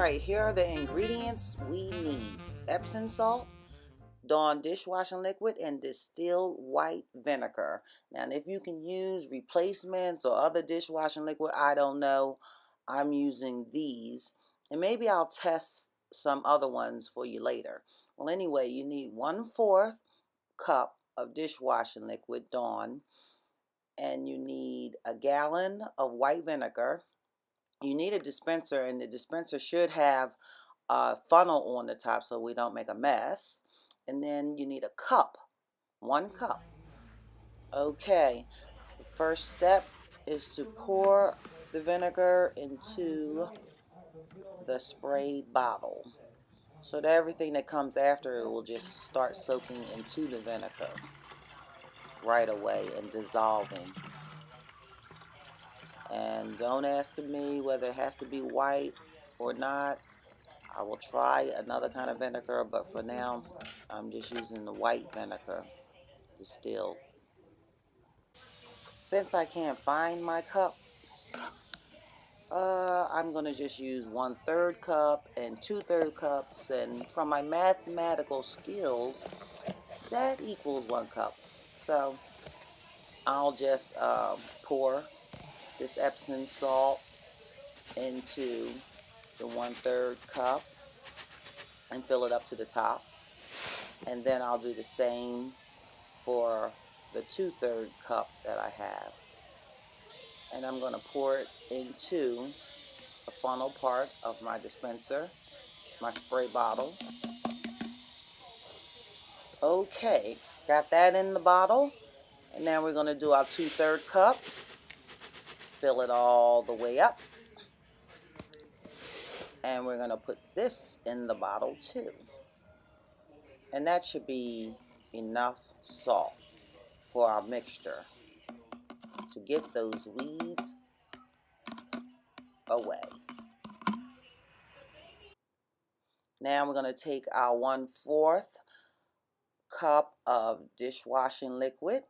Alright, here are the ingredients we need. Epsom salt, Dawn dishwashing liquid, and distilled white vinegar. Now, if you can use replacements or other dishwashing liquid, I don't know. I'm using these. And maybe I'll test some other ones for you later. Well, anyway, you need 1/4 cup of dishwashing liquid, Dawn. And you need a gallon of white vinegar. You need a dispenser, and the dispenser should have a funnel on the top so we don't make a mess. And then you need a cup, 1 cup. Okay, the first step is to pour the vinegar into the spray bottle so that everything that comes after it will just start soaking into the vinegar right away and dissolving. And don't ask me whether it has to be white or not. I will try another kind of vinegar, but for now, I'm just using the white vinegar, distilled. Since I can't find my cup, I'm going to just use 1/3 cup and 2/3 cups. And from my mathematical skills, that equals 1 cup. So I'll just pour this Epsom salt into the 1/3 cup and fill it up to the top. And then I'll do the same for the 2/3 cup that I have. And I'm going to pour it into the funnel part of my dispenser, my spray bottle. Okay, got that in the bottle. And now we're going to do our 2/3 cup. Fill it all the way up. And we're going to put this in the bottle too. And that should be enough salt for our mixture to get those weeds away. Now we're going to take our 1/4 cup of dishwashing liquid.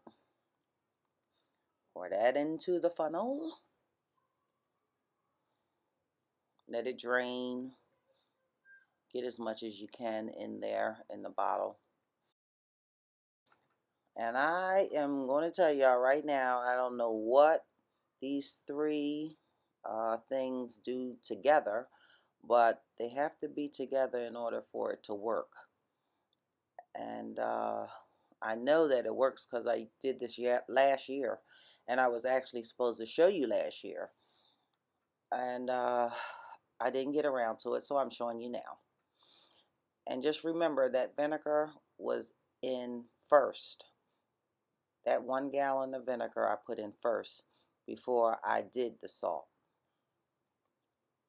Pour that into the funnel. Let it drain. Get as much as you can in there in the bottle. And I am going to tell y'all right now, I don't know what these three things do together, but they have to be together in order for it to work. And I know that it works because I did this last year, and I was actually supposed to show you last year. And I didn't get around to it, so I'm showing you now. And just remember that vinegar was in first. That 1 gallon of vinegar I put in first before I did the salt.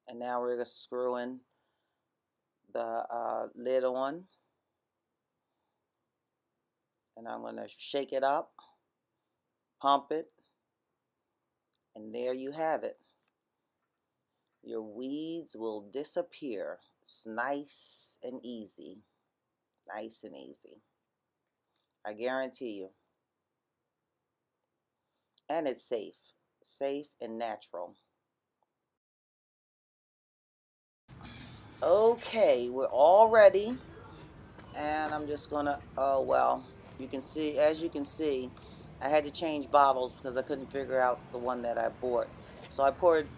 And now we're screwing the lid on. And I'm going to shake it up, pump it, and there you have it. Your weeds will disappear. It's nice and easy. Nice and easy. I guarantee you. And it's safe. Safe and natural. Okay, we're all ready. And I'm just gonna, oh well, you can see, as you can see, I had to change bottles because I couldn't figure out the one that I bought. So I poured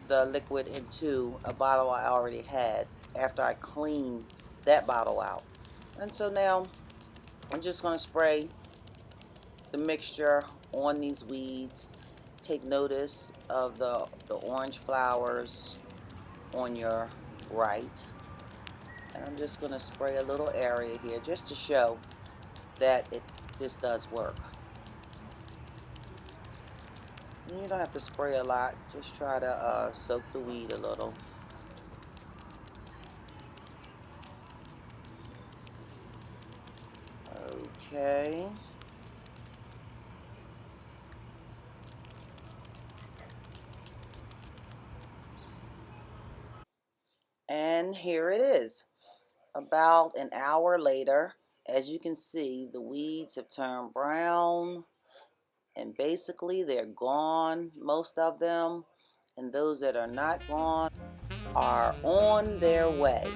the liquid into a bottle I already had after I cleaned that bottle out. And so now I'm just going to spray the mixture on these weeds. Take notice of the orange flowers on your right. And I'm just going to spray a little area here just to show that this does work. And you don't have to spray a lot. Just try to soak the weed a little. Okay. And here it is. About an hour later, as you can see, the weeds have turned brown. And basically, they're gone, most of them. And those that are not gone are on their way.